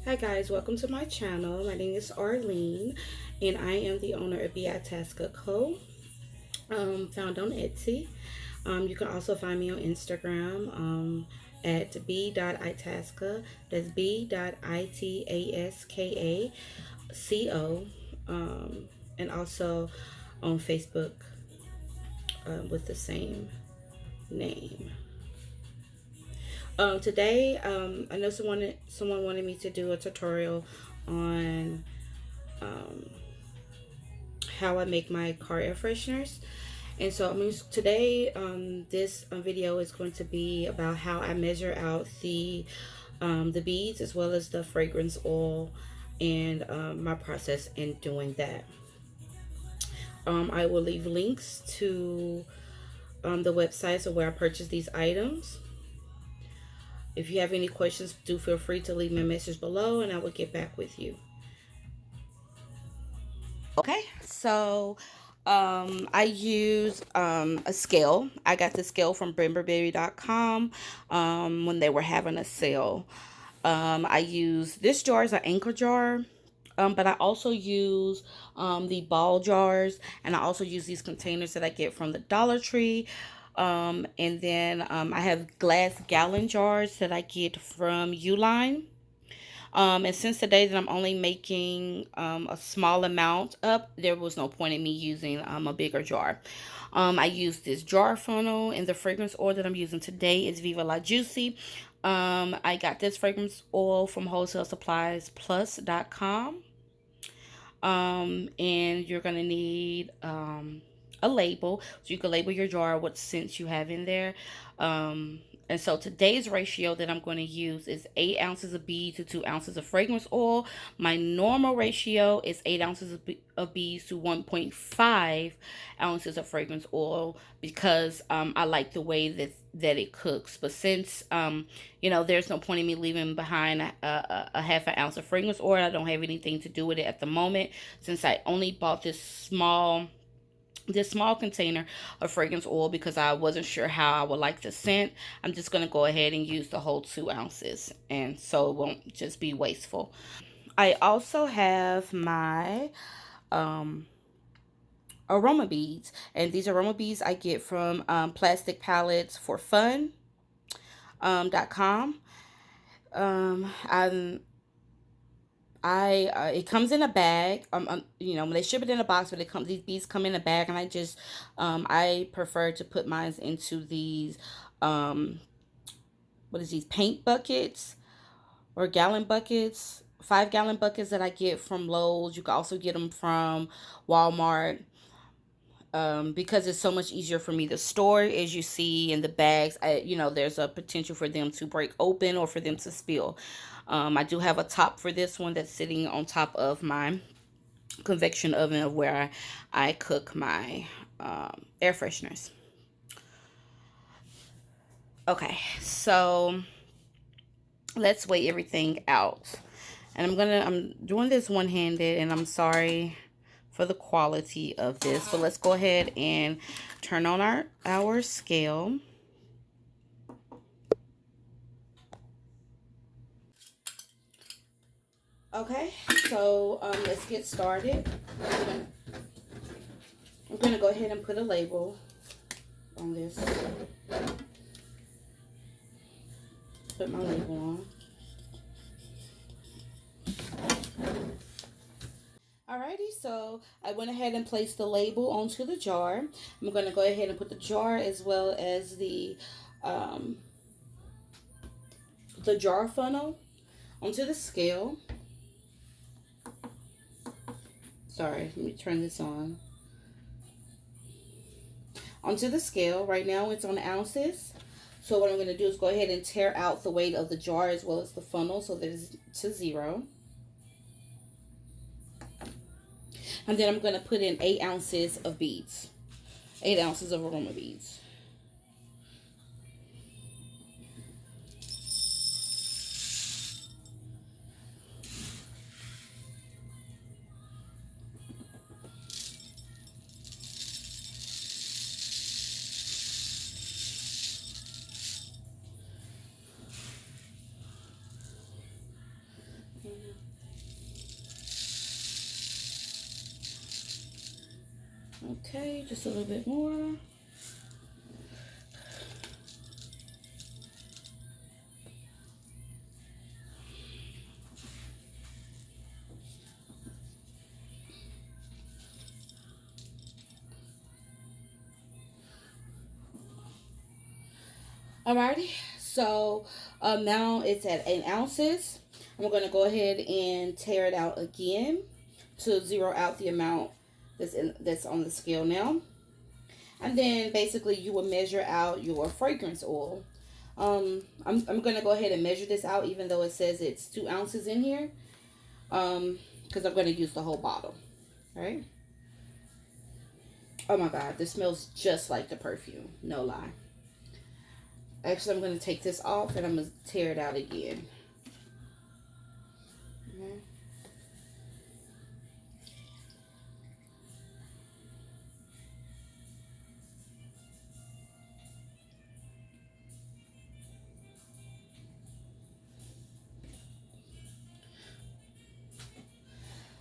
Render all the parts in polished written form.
Hi guys, welcome to my channel. My name is Arlene and I am the owner of bitaskaco, found on Etsy. You can also find me on Instagram at b.itaska. That's b.itaskaco, and also on Facebook with the same name. Today, I know someone wanted me to do a tutorial on um, how I make my car air fresheners. And so today, this video is going to be about how I measure out the beads as well as the fragrance oil, and my process in doing that. I will leave links to the websites of where I purchased these items. If you have any questions, do feel free to leave me a message below and I will get back with you. Okay, so I use a scale. I got the scale from brambleberry.com when they were having a sale. I use this jar as an anchor jar. But I also use the ball jars, and I also use these containers that I get from the Dollar Tree. And then I have glass gallon jars that I get from Uline. And since the day that I'm only making a small amount up, there was no point in me using a bigger jar. I use this jar funnel, and the fragrance oil that I'm using today is Viva La Juicy. I got this fragrance oil from wholesalesuppliesplus.com. And you're gonna need a label, so you can label your jar what scents you have in there. And so today's ratio that I'm going to use is 8 ounces of beads to 2 ounces of fragrance oil. My normal ratio is 8 ounces of beads to 1.5 ounces of fragrance oil, because I like the way that it cooks. But since you know, there's no point in me leaving behind a half an ounce of fragrance oil, I don't have anything to do with it at the moment, since I only bought this small container of fragrance oil because I wasn't sure how I would like the scent. I'm just going to go ahead and use the whole 2 ounces, and so it won't just be wasteful. I also have my aroma beads, and these aroma beads I get from plastic pallets for fun.com. It comes in a bag. You know, when they ship it in a box, but these beads come in a bag, and I prefer to put mine into these what is these, paint buckets or gallon buckets, 5-gallon buckets that I get from Lowe's. You can also get them from Walmart. Because it's so much easier for me to store. As you see in the bags, you know, there's a potential for them to break open or for them to spill. I do have a top for this one that's sitting on top of my convection oven of where I cook my air fresheners. Okay, so let's weigh everything out. And I'm doing this one-handed, and I'm sorry for the quality of this, but let's go ahead and turn on our scale. Okay, so let's get started. I'm gonna go ahead and put a label on this. Put my label on. Alrighty, so I went ahead and placed the label onto the jar. I'm going to go ahead and put the jar as well as the jar funnel onto the scale. Sorry, let me turn this on. Onto the scale. Right now it's on ounces. So what I'm going to do is go ahead and tear out the weight of the jar as well as the funnel so that it's to 0. And then I'm going to put in 8 ounces of beads. 8 ounces of aroma beads. Okay, just a little bit more. Alrighty, so now it's at 8 ounces. I'm going to go ahead and tear it out again to zero out the amount that's on the scale now. And then basically you will measure out your fragrance oil. I'm going to go ahead and measure this out even though it says it's 2 ounces in here. Because I'm going to use the whole bottle. Alright. Oh my god, this smells just like the perfume. No lie. Actually, I'm going to take this off and I'm going to tear it out again. Okay.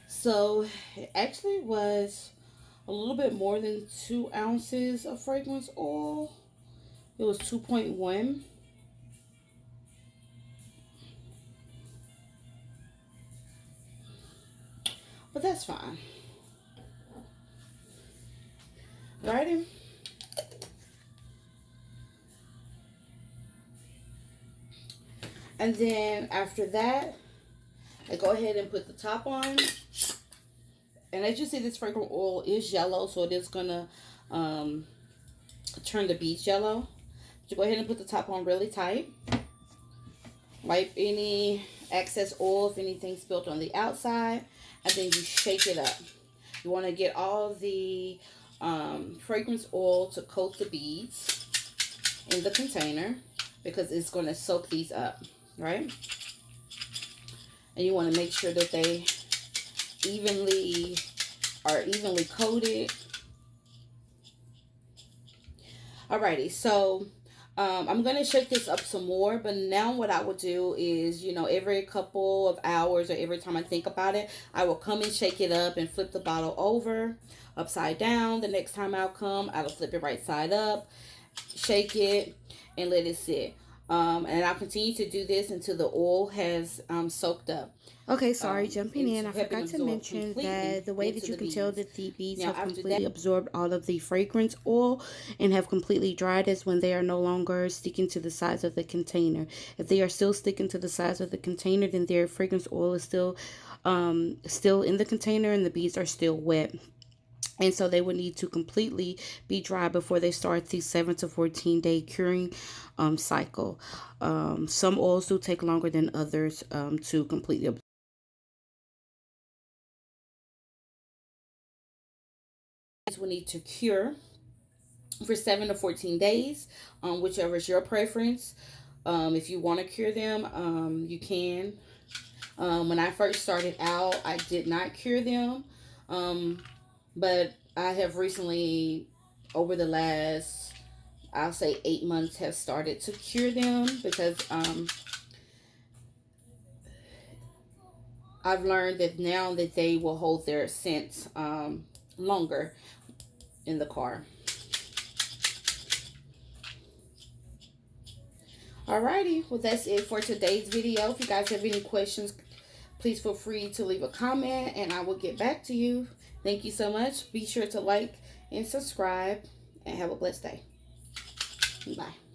So, it actually was a little bit more than 2 ounces of fragrance oil. It was 2.1. But that's fine. Alrighty. And then after that, I go ahead and put the top on. And as you see, this fragrance oil is yellow, so it is going to turn the beads yellow. So go ahead and put the top on really tight. Wipe any excess oil, if anything spilled on the outside, and then you shake it up. You want to get all the fragrance oil to coat the beads in the container because it's going to soak these up, right? And you want to make sure that they are evenly coated. Alrighty, so I'm going to shake this up some more, but now what I would do is, you know, every couple of hours or every time I think about it, I will come and shake it up and flip the bottle over, upside down. The next time I'll come, I'll flip it right side up, shake it, and let it sit. And I'll continue to do this until the oil has soaked up. Okay, sorry, jumping in. I forgot to mention that the way that you can tell that the beads have completely absorbed all of the fragrance oil and have completely dried is when they are no longer sticking to the sides of the container. If they are still sticking to the sides of the container, then their fragrance oil is still in the container and the beads are still wet. And so they would need to completely be dry before they start the 7 to 14 day curing cycle. Some oils do take longer than others to completely absorb. Will need to cure for 7 to 14 days, whichever is your preference. If you want to cure them, you can. When I first started out, I did not cure them. But I have recently, over the last, I'll say 8 months, have started to cure them because I've learned that now that they will hold their scent longer in the car. Alrighty, well that's it for today's video. If you guys have any questions, please feel free to leave a comment and I will get back to you. Thank you so much. Be sure to like and subscribe and have a blessed day. Bye.